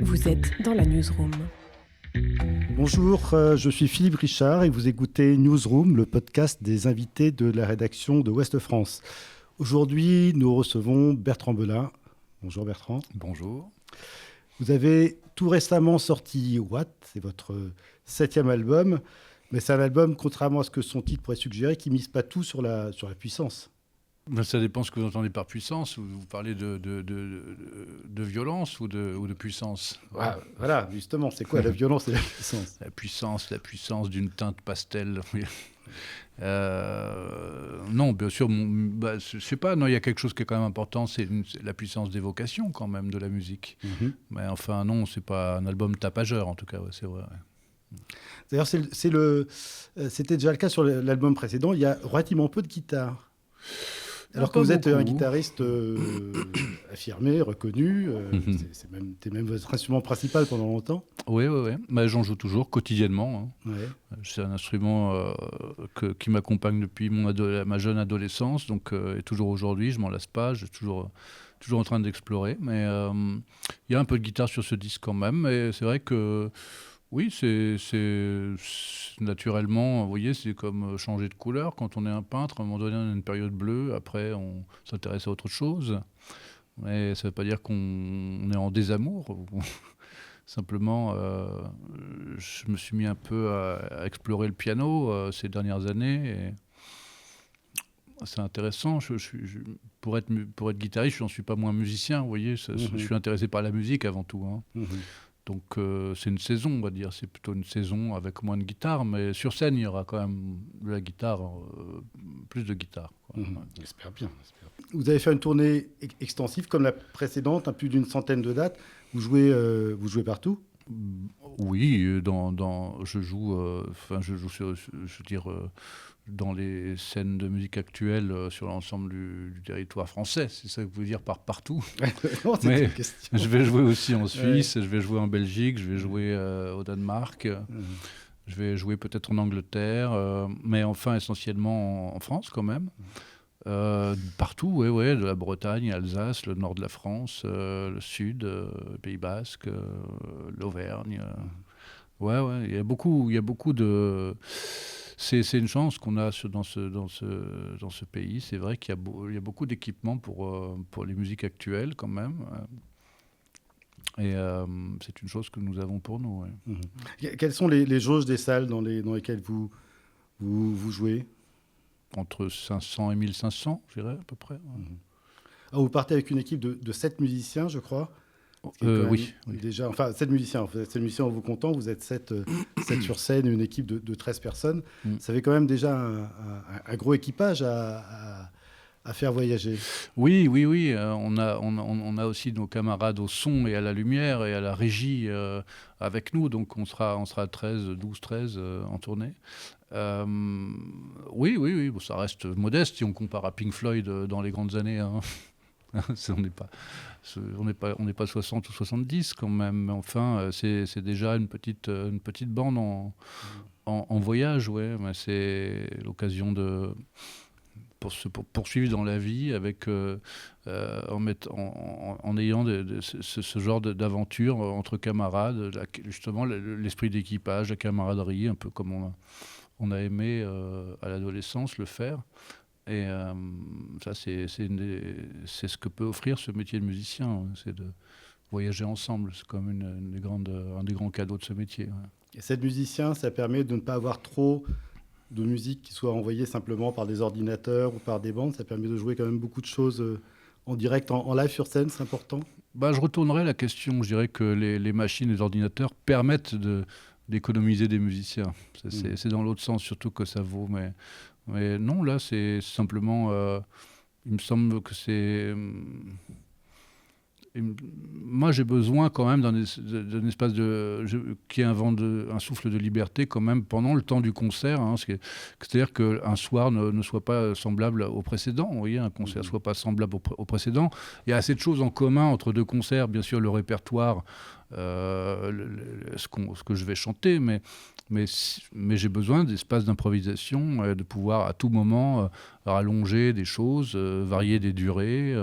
Vous êtes dans la newsroom. Bonjour, je suis Philippe Richard et vous écoutez Newsroom, le podcast des invités de la rédaction de Ouest France. Aujourd'hui, nous recevons Bertrand Belin. Bonjour Bertrand. Bonjour. Vous avez tout récemment sorti Watt, c'est votre 7e album, mais c'est un album, contrairement à ce que son titre pourrait suggérer, qui ne mise pas tout sur la puissance. Ça dépend ce que vous entendez par puissance. Vous parlez de violence ou de puissance. Ah, voilà, justement, c'est quoi la violence et la puissance? La puissance d'une teinte pastel. Non, bien sûr, je sais pas. Non, il y a quelque chose qui est quand même important, c'est la puissance d'évocation quand même de la musique. Mm-hmm. Mais enfin, non, c'est pas un album tapageur en tout cas. Ouais, c'est vrai. Ouais. D'ailleurs, c'était déjà le cas sur l'album précédent. Il y a relativement peu de guitare. Alors que vous êtes un guitariste affirmé, reconnu, c'était même votre instrument principal pendant longtemps. Oui. Bah, j'en joue toujours, quotidiennement. Hein. Ouais. C'est un instrument qui m'accompagne depuis ma jeune adolescence, donc, et toujours aujourd'hui, je m'en lasse pas, je suis toujours en train d'explorer. Mais il y a un peu de guitare sur ce disque quand même, et c'est vrai que oui, c'est naturellement, vous voyez, c'est comme changer de couleur. Quand on est un peintre, à un moment donné, on a une période bleue, après on s'intéresse à autre chose. Mais ça ne veut pas dire qu'on est en désamour. Simplement, je me suis mis un peu à explorer le piano ces dernières années. Et c'est intéressant. Pour être guitariste, je n'en suis pas moins musicien. Vous voyez, je suis intéressé par la musique avant tout. Hein. Donc c'est une saison, on va dire. C'est plutôt une saison avec moins de guitare, mais sur scène, il y aura quand même de la guitare, plus de guitare. Ouais. J'espère bien. Vous avez fait une tournée extensive comme la précédente, plus d'une centaine de dates. Vous jouez partout? Oui, je joue dans les scènes de musique actuelles sur l'ensemble du territoire français. C'est ça que vous voulez dire par partout? Non, c'est une question. Je vais jouer aussi en Suisse, je vais jouer en Belgique, je vais jouer au Danemark, je vais jouer peut-être en Angleterre, mais enfin essentiellement en France quand même. Partout, oui, de la Bretagne, Alsace, le nord de la France, le sud, le Pays Basque, l'Auvergne. Ouais, il y a beaucoup de... C'est une chance qu'on a dans ce pays. C'est vrai qu'il y a beaucoup d'équipements pour les musiques actuelles quand même. Et c'est une chose que nous avons pour nous. Ouais. Quelles sont les jauges des salles dans lesquelles vous jouez? Entre 500 et 1500, je dirais, à peu près. Ah, vous partez avec une équipe de 7 musiciens, je crois. Oui. Déjà, enfin, 7 musiciens. 7 musiciens en vous comptant, vous êtes 7 sur scène, une équipe de 13 personnes. Ça fait quand même déjà un gros équipage à faire voyager. Oui. On a aussi nos camarades au son et à la lumière et à la régie avec nous. Donc on sera 12, 13 en tournée. Oui. Bon, ça reste modeste si on compare à Pink Floyd dans les grandes années. Hein. On n'est pas 60 ou 70 quand même. Mais enfin, c'est déjà une petite bande en voyage. Ouais. Mais c'est l'occasion pour se poursuivre dans la vie avec, en ayant ce genre d'aventure entre camarades, justement l'esprit d'équipage, la camaraderie, un peu comme on a aimé à l'adolescence le faire. Et ça, c'est ce que peut offrir ce métier de musicien, hein, c'est de voyager ensemble. C'est comme un des grands cadeaux de ce métier. Ouais. Et cette musicien, ça permet de ne pas avoir trop de musique qui soit envoyée simplement par des ordinateurs ou par des bandes. Ça permet de jouer quand même beaucoup de choses en direct, en live sur scène, c'est important. Je retournerai la question. Je dirais que les machines et les ordinateurs permettent d'économiser des musiciens. C'est dans l'autre sens surtout que ça vaut. Mais non, là, c'est simplement... il me semble que c'est... Moi, j'ai besoin quand même d'un espace qui est un souffle de liberté quand même pendant le temps du concert. Hein, c'est-à-dire qu'un soir ne soit pas semblable au précédent. Vous voyez, un concert ne soit pas semblable au précédent. Il y a assez de choses en commun entre deux concerts. Bien sûr, le répertoire, ce que je vais chanter, mais Mais j'ai besoin d'espace d'improvisation, de pouvoir à tout moment rallonger des choses, varier des durées,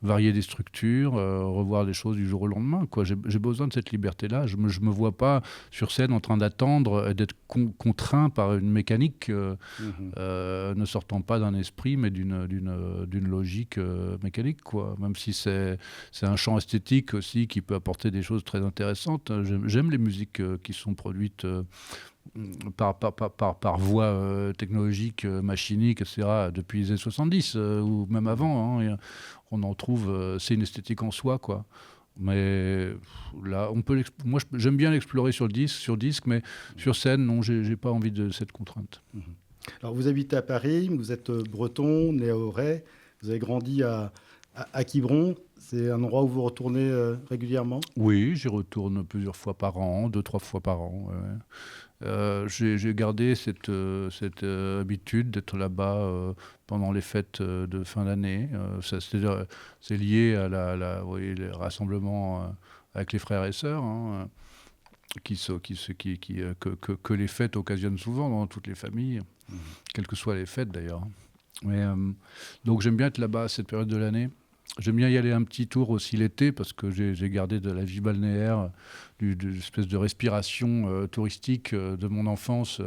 varier des structures, revoir des choses du jour au lendemain, quoi. J'ai besoin de cette liberté-là. Je me vois pas sur scène en train d'attendre et d'être contraint par une mécanique ne sortant pas d'un esprit, mais d'une logique mécanique, quoi. Même si c'est un champ esthétique aussi qui peut apporter des choses très intéressantes. J'aime les musiques qui sont produites par voie technologique, machinique, etc., depuis les années 70, ou même avant. Hein, on en trouve, c'est une esthétique en soi, quoi. Mais là, moi, j'aime bien l'explorer sur disque, mais sur scène, non, j'ai pas envie de cette contrainte. Alors, vous habitez à Paris, vous êtes breton, né à Auray, vous avez grandi à Quiberon. C'est un endroit où vous retournez régulièrement ? Oui, j'y retourne plusieurs fois par an, 2-3 fois par an. J'ai gardé cette habitude d'être là-bas pendant les fêtes de fin d'année. C'est lié à les rassemblements avec les frères et sœurs, hein, que les fêtes occasionnent souvent dans toutes les familles, quelles que soient les fêtes d'ailleurs. Mais, donc j'aime bien être là-bas à cette période de l'année. J'aime bien y aller un petit tour aussi l'été parce que j'ai gardé de la vie balnéaire, d'une espèce de respiration touristique de mon enfance,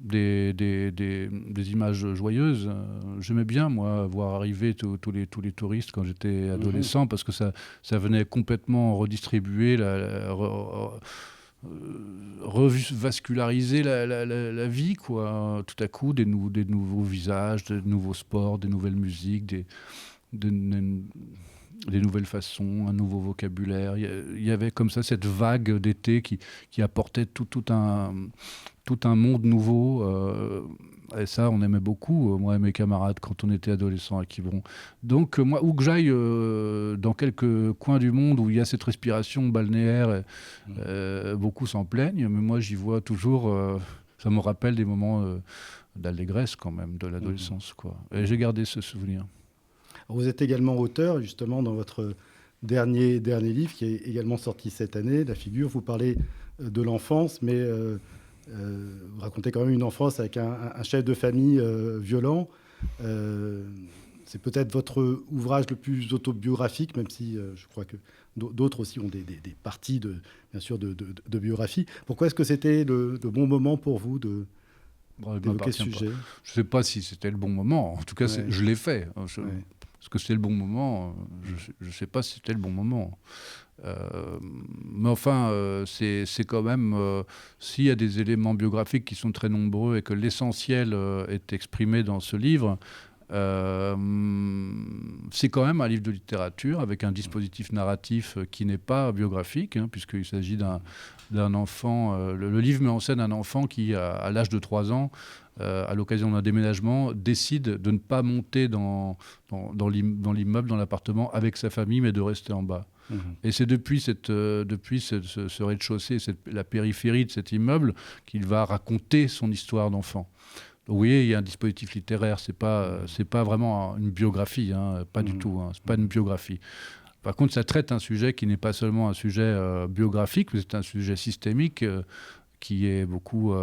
des images joyeuses. J'aimais bien, moi, voir arriver tous les touristes quand j'étais adolescent parce que ça venait complètement redistribuer revasculariser la vie, quoi. Tout à coup, des nouveaux visages, de nouveaux sports, des nouvelles musiques, des nouvelles façons, un nouveau vocabulaire. Il y avait comme ça cette vague d'été qui apportait tout un monde nouveau. Et ça, on aimait beaucoup, moi et mes camarades, quand on était adolescents à Quiberon. Donc, moi, où que j'aille, dans quelques coins du monde où il y a cette respiration balnéaire, beaucoup s'en plaignent, mais moi, j'y vois toujours... ça me rappelle des moments d'allégresse, quand même, de l'adolescence, quoi. Et j'ai gardé ce souvenir. Vous êtes également auteur, justement, dans votre dernier livre, qui est également sorti cette année, La Figure. Vous parlez de l'enfance, mais vous racontez quand même une enfance avec un chef de famille violent. C'est peut-être votre ouvrage le plus autobiographique, même si je crois que d'autres aussi ont des parties, bien sûr, de biographie. Pourquoi est-ce que c'était le bon moment pour vous d'évoquer ce sujet ? Je ne sais pas si c'était le bon moment. En tout cas, je l'ai fait. Est-ce que c'est le bon moment ? Je ne sais pas si c'était le bon moment. Mais enfin, c'est quand même... s'il y a des éléments biographiques qui sont très nombreux et que l'essentiel est exprimé dans ce livre, c'est quand même un livre de littérature avec un dispositif narratif qui n'est pas biographique, hein, puisqu'il s'agit d'un enfant... le livre met en scène un enfant qui, à l'âge de 3 ans, à l'occasion d'un déménagement, décide de ne pas monter dans l'immeuble, dans l'appartement avec sa famille, mais de rester en bas. Et c'est depuis ce rez-de-chaussée, la périphérie de cet immeuble, qu'il va raconter son histoire d'enfant. Donc, vous voyez, il y a un dispositif littéraire, c'est pas vraiment une biographie, hein, pas du tout, hein, c'est pas une biographie. Par contre, ça traite un sujet qui n'est pas seulement un sujet biographique, mais c'est un sujet systémique qui est beaucoup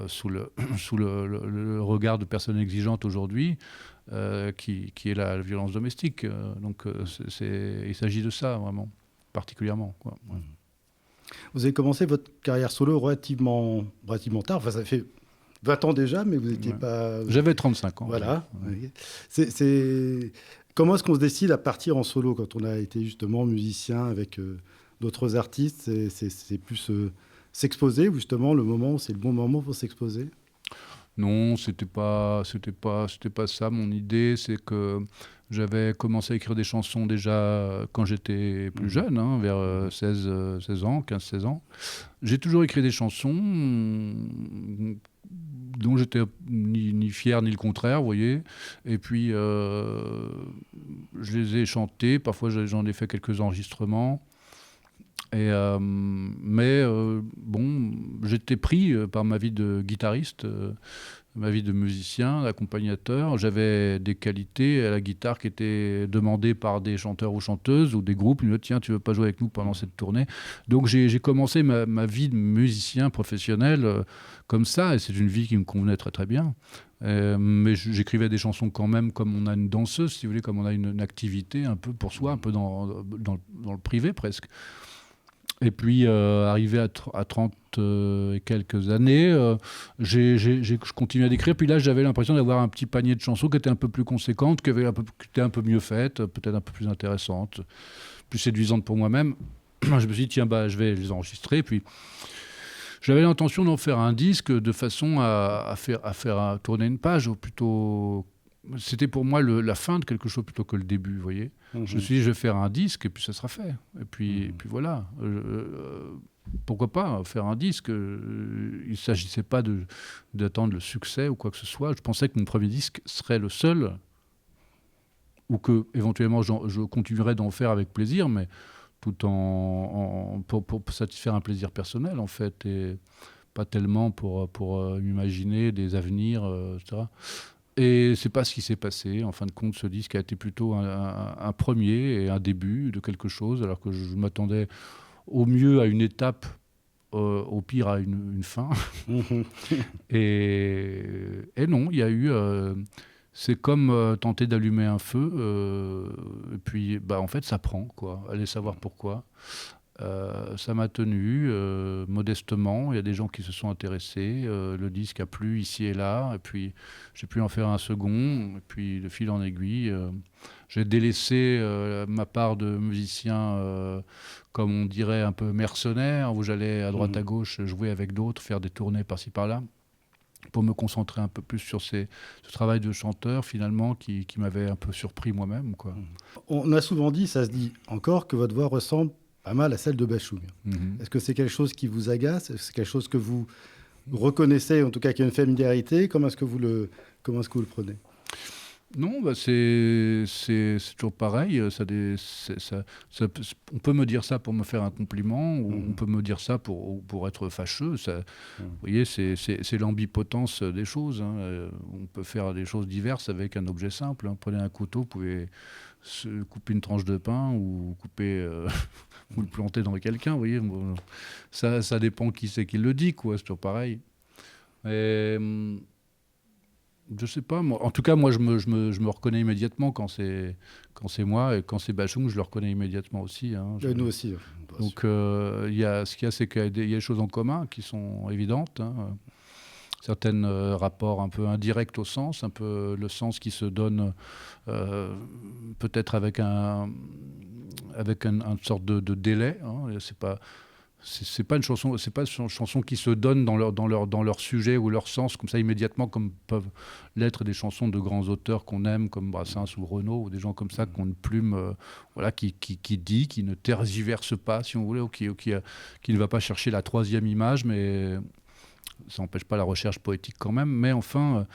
sous le regard de personnes exigeantes aujourd'hui, qui est la violence domestique. Donc il s'agit de ça, vraiment, particulièrement, quoi. Ouais. Vous avez commencé votre carrière solo relativement tard. Enfin, ça fait 20 ans déjà, mais vous n'étiez pas... J'avais 35 ans. Voilà. Ouais. Comment est-ce qu'on se décide à partir en solo quand on a été justement musicien avec d'autres artistes ? C'est plus... s'exposer, justement, c'est le bon moment pour s'exposer ? Non, c'était pas ça mon idée. C'est que j'avais commencé à écrire des chansons déjà quand j'étais plus jeune, hein, vers 16 ans, 15-16 ans. J'ai toujours écrit des chansons dont j'étais ni fier ni le contraire, vous voyez. Et puis, je les ai chantées. Parfois, j'en ai fait quelques enregistrements. Mais bon, j'étais pris par ma vie de guitariste. ma vie de musicien, d'accompagnateur. J'avais des qualités à la guitare qui étaient demandées par des chanteurs ou chanteuses ou des groupes. Ils me disaient, tiens, tu veux pas jouer avec nous pendant cette tournée? Donc j'ai commencé ma vie de musicien professionnel comme ça, et c'est une vie qui me convenait très très bien. Mais j'écrivais des chansons quand même comme on a une danseuse, si vous voulez, comme on a une activité un peu pour soi, un peu dans le privé presque. Et puis, arrivé à 30 et quelques années, je continuais d'écrire. Puis là, j'avais l'impression d'avoir un petit panier de chansons qui était un peu plus conséquente, qui était un peu mieux faite, peut-être un peu plus intéressante, plus séduisante pour moi-même. Je me suis dit, tiens, je vais les enregistrer. Puis, j'avais l'intention d'en faire un disque de façon à faire tourner une page, ou plutôt... C'était pour moi la fin de quelque chose plutôt que le début, vous voyez. Je me suis dit, je vais faire un disque et puis ça sera fait. Et puis voilà. Pourquoi pas faire un disque? Il ne s'agissait pas d'attendre le succès ou quoi que ce soit. Je pensais que mon premier disque serait le seul, ou que éventuellement je continuerais d'en faire avec plaisir, mais tout pour satisfaire un plaisir personnel, en fait, et pas tellement pour imaginer des avenirs, etc. Et c'est pas ce qui s'est passé. En fin de compte, ce disque a été plutôt un premier et un début de quelque chose, alors que je m'attendais au mieux à une étape, au pire à une fin. et non, il y a eu... c'est comme tenter d'allumer un feu, et puis en fait ça prend, quoi. Allez savoir pourquoi. Ça m'a tenu modestement. Il y a des gens qui se sont intéressés. Le disque a plu ici et là. Et puis, j'ai pu en faire un second. Et puis, de fil en aiguille, j'ai délaissé ma part de musicien, comme on dirait, un peu mercenaire, où j'allais à droite à gauche jouer avec d'autres, faire des tournées par-ci par-là, pour me concentrer un peu plus sur ce travail de chanteur, finalement, qui m'avait un peu surpris moi-même, quoi. On a souvent dit, ça se dit encore, que votre voix ressemble pas mal à celle de Bashung. Est-ce que c'est quelque chose qui vous agace? Est-ce que c'est quelque chose que vous reconnaissez, en tout cas qui a une familiarité? Comment est-ce que vous le prenez? Non, c'est toujours pareil. On peut me dire ça pour me faire un compliment, ou on peut me dire ça pour être fâcheux. Vous voyez, c'est l'ambipotence des choses, hein. On peut faire des choses diverses avec un objet simple, hein. Prenez un couteau, vous pouvez couper une tranche de pain ou couper... vous le plantez dans quelqu'un, vous voyez. Ça dépend qui c'est qui le dit, quoi. C'est toujours pareil. Et... je sais pas, moi. En tout cas, moi, je me reconnais immédiatement quand c'est moi, et quand c'est Bashung, je le reconnais immédiatement aussi, hein. Nous aussi. Donc, ce qu'il y a, c'est qu'il y a des choses en commun qui sont évidentes, hein. Certains rapports un peu indirects au sens, un peu le sens qui se donne peut-être avec une sorte de délai, hein. C'est pas une chanson qui se donne dans leur sujet ou leur sens comme ça immédiatement, comme peuvent l'être des chansons de grands auteurs qu'on aime, comme Brassens ou Renaud, ou des gens comme ça qui ont une plume, qui dit, qui ne tergiverse pas, si on voulait, ou qui ne va pas chercher la troisième image, mais ça n'empêche pas la recherche poétique quand même. Mais enfin,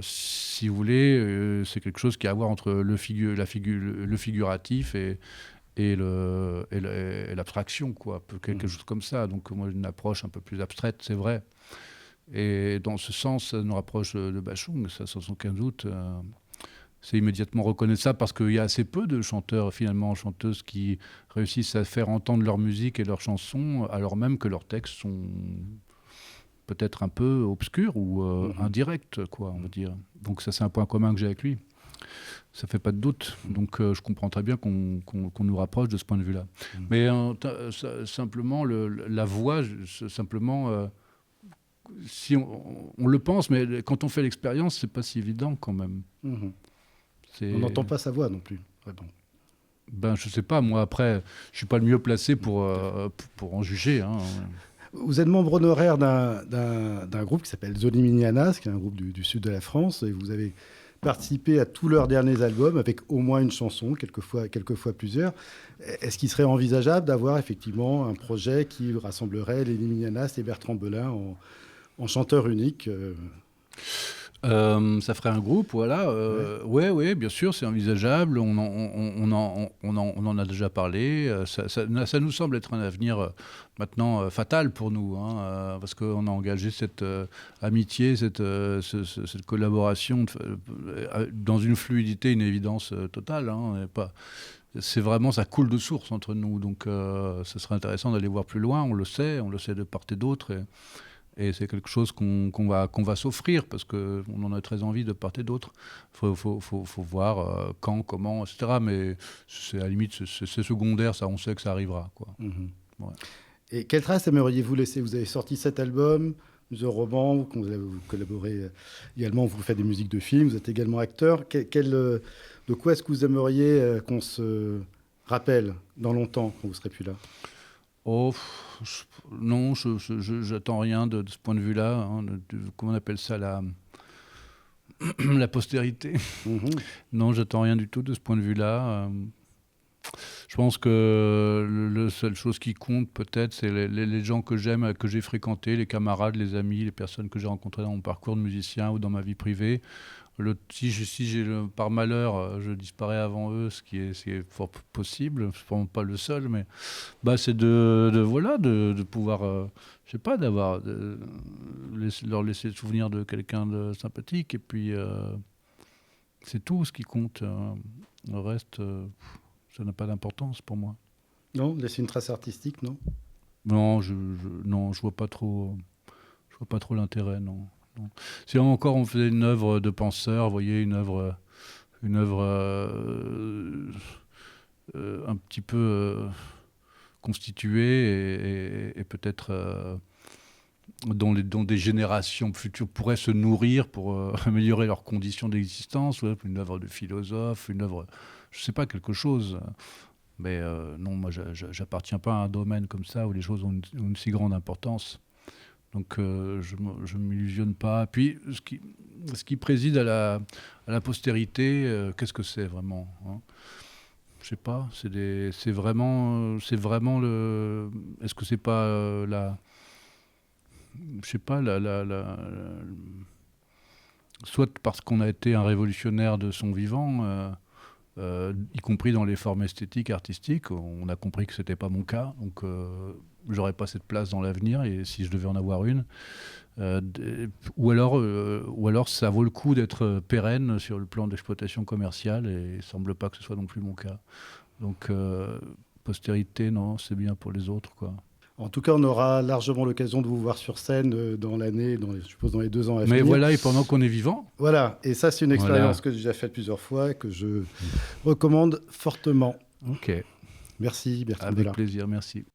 si vous voulez, c'est quelque chose qui a à voir entre le figuratif et l'abstraction, quoi, quelque chose comme ça. Donc moi, une approche un peu plus abstraite, c'est vrai. Et dans ce sens, ça nous rapproche de Bashung, ça sans aucun doute. C'est immédiatement reconnaissable parce qu'il y a assez peu de chanteurs, finalement, chanteuses qui réussissent à faire entendre leur musique et leurs chansons, alors même que leurs textes sont peut-être un peu obscurs ou indirects, quoi, on va dire. Donc ça, c'est un point commun que j'ai avec lui. Ça fait pas de doute. Donc je comprends très bien qu'on nous rapproche de ce point de vue-là. Mais simplement, la voix, simplement, si on le pense, mais quand on fait l'expérience, c'est pas si évident quand même. On n'entend pas sa voix non plus. Ben, je sais pas, moi après, je suis pas le mieux placé pour en juger, hein. Vous êtes membre honoraire d'un groupe qui s'appelle Zoni Minianas, qui est un groupe du sud de la France, et vous avez participé à tous leurs derniers albums avec au moins une chanson, quelquefois plusieurs. Est-ce qu'il serait envisageable d'avoir effectivement un projet qui rassemblerait Zoni Minianas et Bertrand Belin en chanteur unique? Ça ferait un groupe, voilà. Ouais, bien sûr, c'est envisageable. On en a déjà parlé. Ça nous semble être un avenir maintenant fatal pour nous, hein, parce qu'on a engagé cette amitié, cette collaboration dans une fluidité, une évidence totale. Hein, c'est vraiment, ça coule de source entre nous. Donc, ce serait intéressant d'aller voir plus loin. On le sait de part et d'autre. Et c'est quelque chose qu'on va s'offrir parce qu'on en a très envie de part et d'autre. Il faut voir quand, comment, etc. Mais c'est à la limite, c'est secondaire, ça, on sait que ça arrivera, quoi. Ouais. Et quelle trace aimeriez-vous laisser ? Vous avez sorti 7 albums, plusieurs romans, vous collaborez également, vous faites des musiques de films, vous êtes également acteur. De quoi est-ce que vous aimeriez qu'on se rappelle dans longtemps quand vous ne serez plus là ? Non, j'attends rien de ce point de vue-là. Hein, comment on appelle ça, la postérité. Non, j'attends rien du tout de ce point de vue-là. Je pense que la seule chose qui compte, peut-être, c'est les gens que j'aime, que j'ai fréquentés, les camarades, les amis, les personnes que j'ai rencontrées dans mon parcours de musicien ou dans ma vie privée. Si par malheur, je disparais avant eux, ce qui est fort possible, je ne suis vraiment pas le seul, mais c'est de pouvoir, je sais pas, leur laisser le souvenir de quelqu'un de sympathique, et puis c'est tout ce qui compte. Le reste, ça n'a pas d'importance pour moi. Non, laisser une trace artistique, non ? Non, je vois pas trop l'intérêt, non. Si encore on faisait une œuvre de penseur, vous voyez, une œuvre un petit peu constituée et peut-être dont des générations futures pourraient se nourrir pour améliorer leurs conditions d'existence, une œuvre de philosophe, une œuvre, je sais pas, quelque chose. Mais non, moi, j'appartiens pas à un domaine comme ça où les choses ont une si grande importance. Donc je ne m'illusionne pas. Puis ce qui préside à la postérité, qu'est-ce que c'est vraiment, hein ? Je sais pas. C'est vraiment le. Est-ce que c'est pas je sais pas soit parce qu'on a été un révolutionnaire de son vivant. Y compris dans les formes esthétiques, artistiques, on a compris que c'était pas mon cas, donc j'aurais pas cette place dans l'avenir, et si je devais en avoir une, ou alors ça vaut le coup d'être pérenne sur le plan d'exploitation commerciale, et il semble pas que ce soit non plus mon cas. Donc postérité, non, c'est bien pour les autres, quoi. En tout cas, on aura largement l'occasion de vous voir sur scène dans l'année, je suppose dans les 2 ans à venir. Mais voilà, et pendant qu'on est vivant. Voilà, et ça, c'est une expérience que j'ai déjà faite plusieurs fois, que je recommande fortement. Ok. Merci, Bertrand Avec Belin. plaisir, merci.